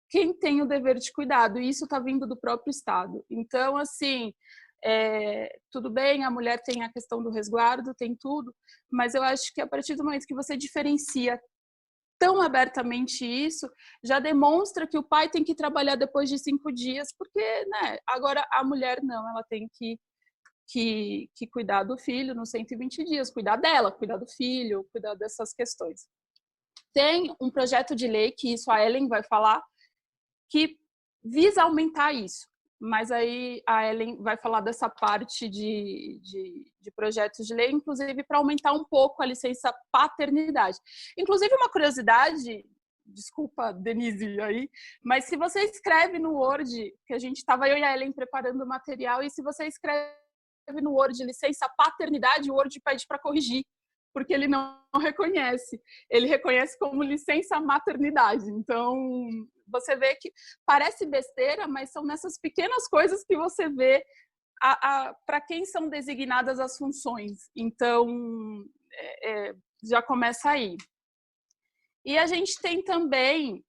S6: quem tem o dever de cuidado, e isso está vindo do próprio Estado. Então, assim, tudo bem, a mulher tem a questão do resguardo, tem tudo, mas eu acho que a partir do momento que você diferencia tão abertamente isso, já demonstra que o pai tem que trabalhar depois de 5 dias, porque, né, agora a mulher não, ela tem que cuidar do filho nos 120 dias, cuidar dela, cuidar do filho, cuidar dessas questões. Tem um projeto de lei, que isso a Ellen vai falar, que visa aumentar isso. Mas aí a Ellen vai falar dessa parte de projetos de lei, inclusive para aumentar um pouco a licença paternidade. Inclusive, uma curiosidade, desculpa, Denise, aí, mas se você escreve no Word, que a gente estava, eu e a Ellen, preparando o material, e se você escreve no Word licença paternidade, o Word pede para corrigir, porque ele não reconhece. Ele reconhece como licença maternidade. Então, você vê que parece besteira, mas são nessas pequenas coisas que você vê para quem são designadas as funções. Então, já começa aí. E a gente tem também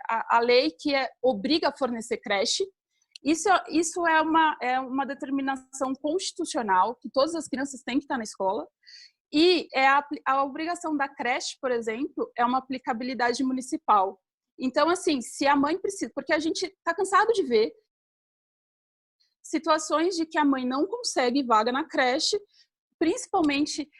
S6: a lei que obriga a fornecer creche. Isso é uma determinação constitucional, que todas as crianças têm que estar na escola. E a obrigação da creche, por exemplo, é uma aplicabilidade municipal. Então, assim, se a mãe precisa... Porque a gente está cansado de ver situações de que a mãe não consegue vaga na creche, principalmente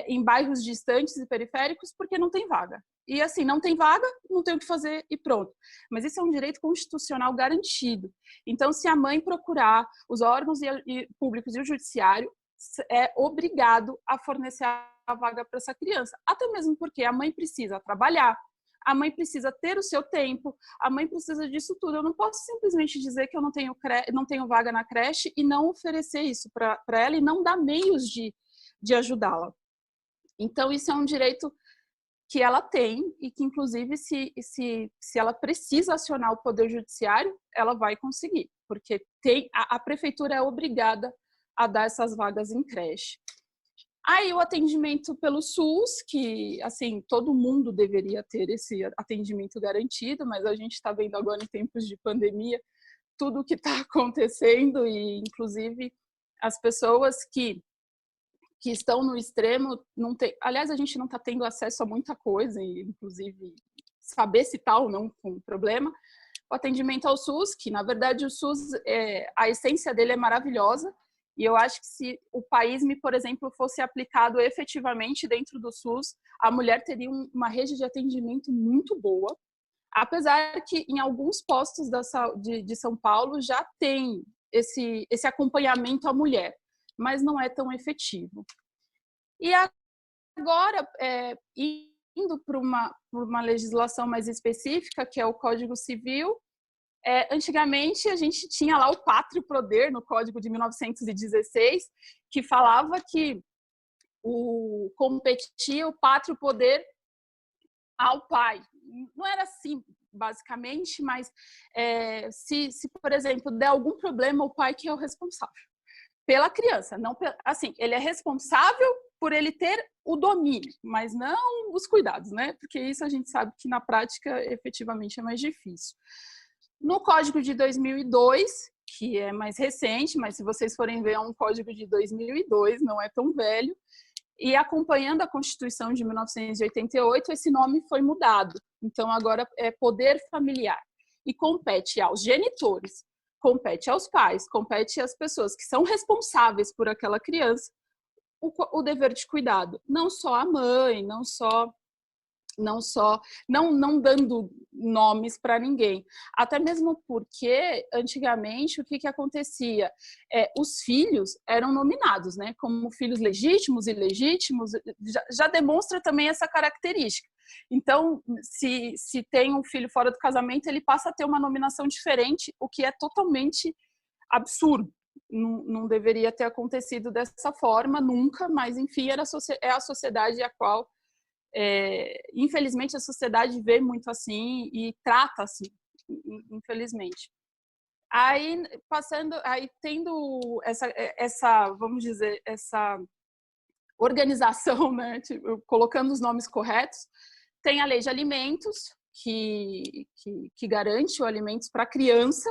S6: em bairros distantes e periféricos, porque não tem vaga. E assim, não tem vaga, não tem o que fazer e pronto. Mas isso é um direito constitucional garantido. Então, se a mãe procurar os órgãos públicos e o judiciário, é obrigado a fornecer a vaga para essa criança. Até mesmo porque a mãe precisa trabalhar, a mãe precisa ter o seu tempo, a mãe precisa disso tudo. Eu não posso simplesmente dizer que eu não tenho vaga na creche e não oferecer isso para ela e não dar meios de ajudá-la. Então, isso é um direito que ela tem e que, inclusive, se ela precisa acionar o Poder Judiciário, ela vai conseguir, porque a prefeitura é obrigada a dar essas vagas em creche. Aí o atendimento pelo SUS, que, assim, todo mundo deveria ter esse atendimento garantido, mas a gente está vendo agora em tempos de pandemia tudo o que está acontecendo e, inclusive, as pessoas que estão no extremo, não tem... Aliás, a gente não está tendo acesso a muita coisa, e, inclusive, saber se está ou não com problema. O atendimento ao SUS, que, na verdade, o SUS, a essência dele é maravilhosa, e eu acho que se o PAISME, por exemplo, fosse aplicado efetivamente dentro do SUS, a mulher teria uma rede de atendimento muito boa, apesar que em alguns postos de São Paulo já tem esse acompanhamento à mulher, mas não é tão efetivo. E agora, indo para uma legislação mais específica, que é o Código Civil, antigamente a gente tinha lá o pátrio poder no Código de 1916, que falava que competia o pátrio poder ao pai. Não era assim, basicamente, mas se, por exemplo, der algum problema, o pai que é o responsável pela criança. Não, assim, ele é responsável por ele ter o domínio, mas não os cuidados, né? Porque isso a gente sabe que na prática, efetivamente, é mais difícil. No Código de 2002, que é mais recente, mas se vocês forem ver, é um Código de 2002, não é tão velho, e acompanhando a Constituição de 1988, esse nome foi mudado. Então, agora é poder familiar. E compete aos genitores, compete aos pais, compete às pessoas que são responsáveis por aquela criança o dever de cuidado. Não só a mãe, não dando nomes para ninguém. Até mesmo porque, antigamente, o que acontecia? Os filhos eram nominados, né? Como filhos legítimos e ilegítimos, já demonstra também essa característica. Então, se tem um filho fora do casamento, ele passa a ter uma nominação diferente, o que é totalmente absurdo. Não deveria ter acontecido dessa forma, nunca, mas, enfim, é a sociedade a qual infelizmente a sociedade vê muito assim e trata assim, infelizmente. Aí tendo essa, vamos dizer, essa organização, né, tipo, colocando os nomes corretos, tem a lei de alimentos que garante os alimentos para a criança.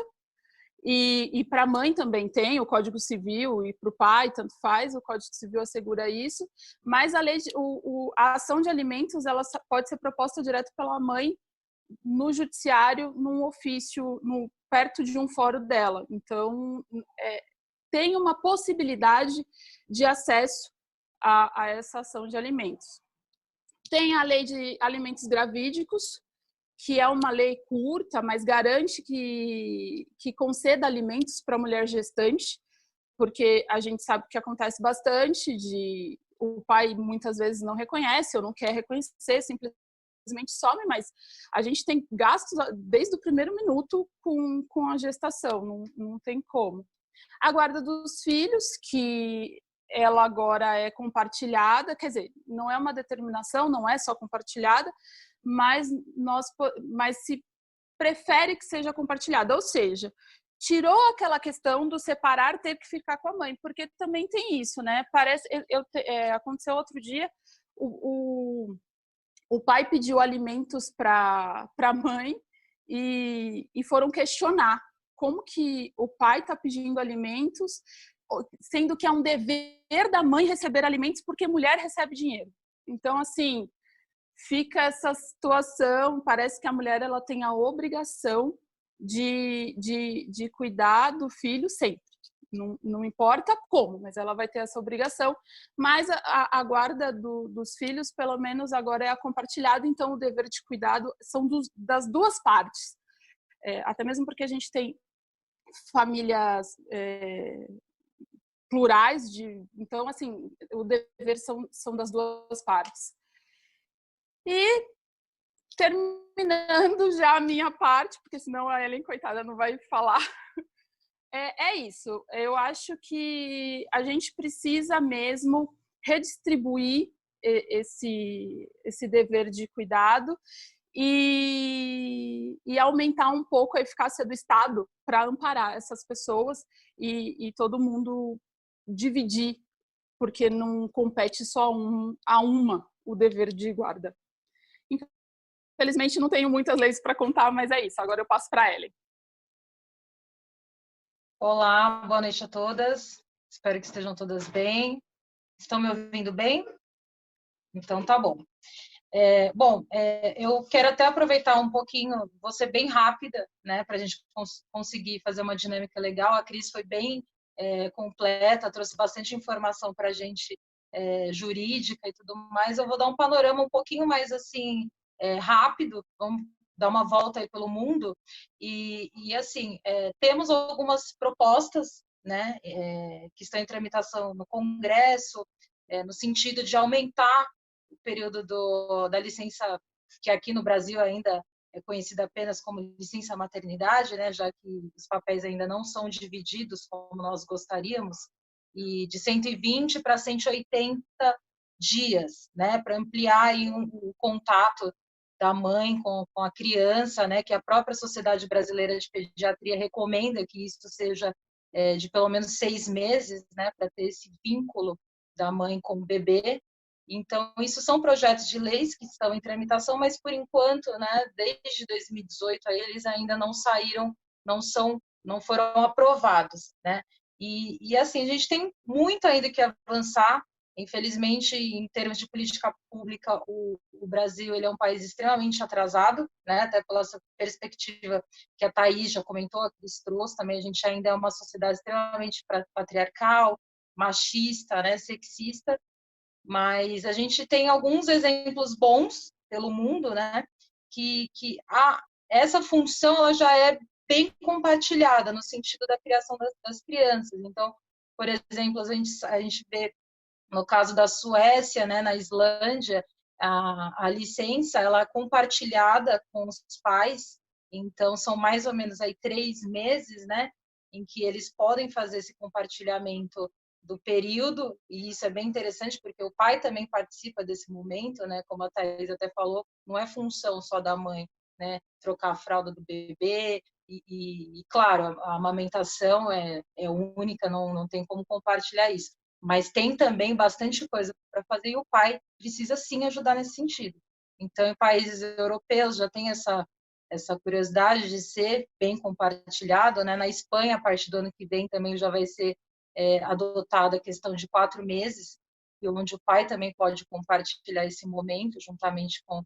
S6: E para a mãe também tem o Código Civil, e para o pai, tanto faz, o Código Civil assegura isso, mas a ação de alimentos ela pode ser proposta direto pela mãe no judiciário, num ofício, perto de um fórum dela. Então, tem uma possibilidade de acesso a essa ação de alimentos. Tem a lei de alimentos gravídicos, que é uma lei curta, mas garante que conceda alimentos para a mulher gestante, porque a gente sabe que acontece bastante, o pai muitas vezes não reconhece ou não quer reconhecer, simplesmente some, mas a gente tem gastos desde o primeiro minuto com a gestação, não tem como. A guarda dos filhos, que ela agora é compartilhada, quer dizer, não é uma determinação, não é só compartilhada, mas se prefere que seja compartilhada, ou seja, tirou aquela questão do separar ter que ficar com a mãe, porque também tem isso, né? Aconteceu outro dia, o pai pediu alimentos para a mãe e foram questionar como que o pai está pedindo alimentos, sendo que é um dever da mãe receber alimentos porque mulher recebe dinheiro. Então, assim, fica essa situação, parece que a mulher ela tem a obrigação de cuidar do filho sempre. Não importa como, mas ela vai ter essa obrigação. Mas a guarda dos filhos, pelo menos agora, é compartilhada, então o dever de cuidado são das duas partes. Até mesmo porque a gente tem famílias plurais, então, assim, o dever são das duas partes. E terminando já a minha parte, porque senão a Ellen, coitada, não vai falar, é isso. Eu acho que a gente precisa mesmo redistribuir esse dever de cuidado e aumentar um pouco a eficácia do Estado para amparar essas pessoas e todo mundo dividir, porque não compete só a uma o dever de guarda. Infelizmente, não tenho muitas leis para contar, mas é isso. Agora eu passo para a Ellen.
S7: Olá, boa noite a todas. Espero que estejam todas bem. Estão me ouvindo bem? Então, tá bom. Eu quero até aproveitar um pouquinho, vou ser bem rápida, né, para a gente conseguir fazer uma dinâmica legal. A Cris foi bem completa, trouxe bastante informação para a gente, jurídica e tudo mais. Eu vou dar um panorama um pouquinho mais assim rápido, vamos dar uma volta aí pelo mundo e assim, temos algumas propostas, né, que estão em tramitação no Congresso, no sentido de aumentar o período da licença, que aqui no Brasil ainda é conhecida apenas como licença maternidade, né, já que os papéis ainda não são divididos como nós gostaríamos, e de 120 para 180 dias, né, para ampliar aí o contato da mãe com a criança, né, que a própria Sociedade Brasileira de Pediatria recomenda que isso seja de pelo menos 6 meses, né, para ter esse vínculo da mãe com o bebê. Então, isso são projetos de leis que estão em tramitação, mas por enquanto, né, desde 2018, aí, eles ainda não saíram, não foram aprovados, né? E assim, a gente tem muito ainda que avançar. Infelizmente, em termos de política pública, o Brasil ele é um país extremamente atrasado, né? Até pela perspectiva que a Thaís já comentou, a Cris trouxe também, a gente ainda é uma sociedade extremamente patriarcal, machista, né? Sexista, mas a gente tem alguns exemplos bons pelo mundo, né? Que essa função ela já é bem compartilhada no sentido da criação das crianças. Então, por exemplo, a gente vê no caso da Suécia, né, na Islândia, a licença ela é compartilhada com os pais, então são mais ou menos aí 3 meses, né, em que eles podem fazer esse compartilhamento do período, e isso é bem interessante porque o pai também participa desse momento, né, como a Thaís até falou, não é função só da mãe, né, trocar a fralda do bebê, e claro, a amamentação é única, não tem como compartilhar isso. Mas tem também bastante coisa para fazer e o pai precisa sim ajudar nesse sentido. Então, em países europeus já tem essa curiosidade de ser bem compartilhado, né? Na Espanha, a partir do ano que vem também já vai ser adotada a questão de 4 meses, onde o pai também pode compartilhar esse momento juntamente com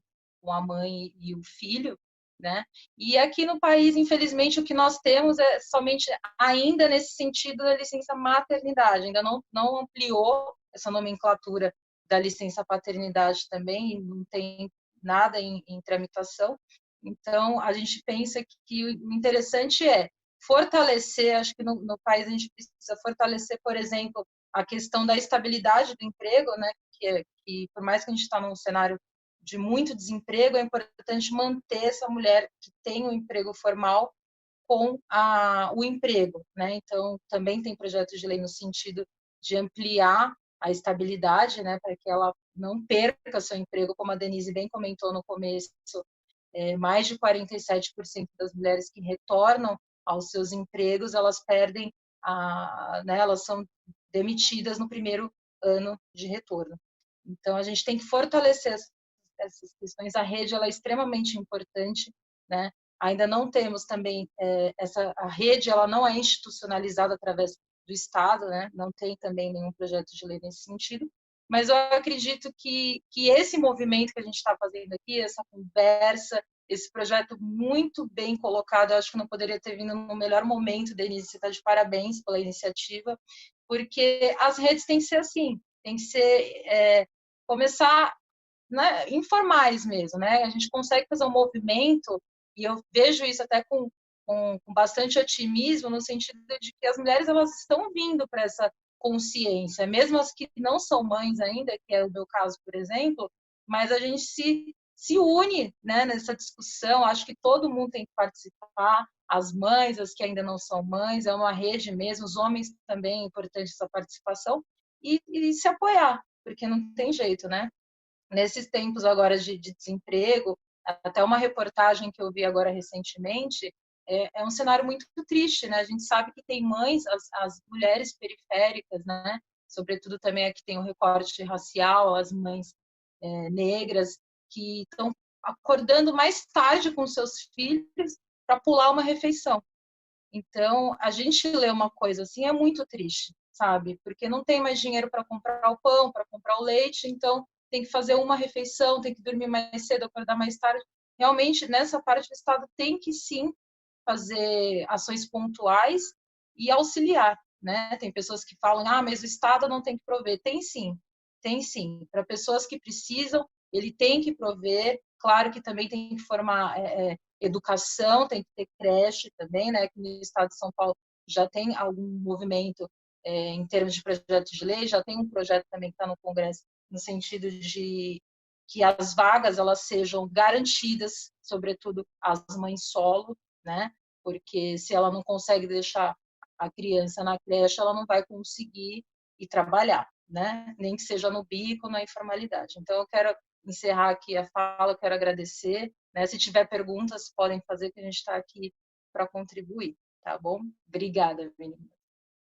S7: a mãe e o filho, né? E aqui no país, infelizmente, o que nós temos é somente ainda nesse sentido da licença maternidade, ainda não ampliou essa nomenclatura da licença paternidade também, não tem nada em tramitação. Então, a gente pensa que o interessante é fortalecer, acho que no país a gente precisa fortalecer, por exemplo, a questão da estabilidade do emprego, né? Que por mais que a gente está num cenário de muito desemprego, é importante manter essa mulher que tem um emprego formal com o emprego, né? Então, também tem projetos de lei no sentido de ampliar a estabilidade, né, para que ela não perca seu emprego, como a Denise bem comentou no começo, mais de 47% das mulheres que retornam aos seus empregos, elas perdem, né, elas são demitidas no primeiro ano de retorno. Então, a gente tem que fortalecer essas questões. A rede ela é extremamente importante, né? Ainda não temos também a rede, ela não é institucionalizada através do Estado, né? Não tem também nenhum projeto de lei nesse sentido. Mas eu acredito que esse movimento que a gente está fazendo aqui, essa conversa, esse projeto muito bem colocado, eu acho que não poderia ter vindo no melhor momento, Denise, você está de parabéns pela iniciativa, porque as redes têm que ser assim, tem que ser começar, né, informais mesmo, né? A gente consegue fazer um movimento, e eu vejo isso até com bastante otimismo, no sentido de que as mulheres elas estão vindo para essa consciência, mesmo as que não são mães ainda, que é o meu caso, por exemplo, mas a gente se une, né, nessa discussão. Acho que todo mundo tem que participar, as mães, as que ainda não são mães, é uma rede mesmo, os homens também, é importante essa participação, e se apoiar, porque não tem jeito, né? Nesses tempos agora de desemprego, até uma reportagem que eu vi agora recentemente, é um cenário muito triste, né? A gente sabe que tem mães, as mulheres periféricas, né? Sobretudo também aqui tem o recorte racial, as mães negras, que estão acordando mais tarde com seus filhos para pular uma refeição. Então, a gente lê uma coisa assim é muito triste, sabe? Porque não tem mais dinheiro para comprar o pão, para comprar o leite, então tem que fazer uma refeição, tem que dormir mais cedo, acordar mais tarde. Realmente, nessa parte, o Estado tem que, sim, fazer ações pontuais e auxiliar, né? Tem pessoas que falam, mas o Estado não tem que prover. Tem sim. Para pessoas que precisam, ele tem que prover. Claro que também tem que formar educação, tem que ter creche também, né? Que no estado de São Paulo já tem algum movimento em termos de projetos de lei, já tem um projeto também que está no Congresso, no sentido de que as vagas elas sejam garantidas, sobretudo as mães solo, né? Porque se ela não consegue deixar a criança na creche, ela não vai conseguir ir trabalhar, né? Nem que seja no bico, na informalidade. Então, eu quero encerrar aqui a fala, quero agradecer, né? Se tiver perguntas, podem fazer, que a gente está aqui para contribuir, tá bom? Obrigada, Vini.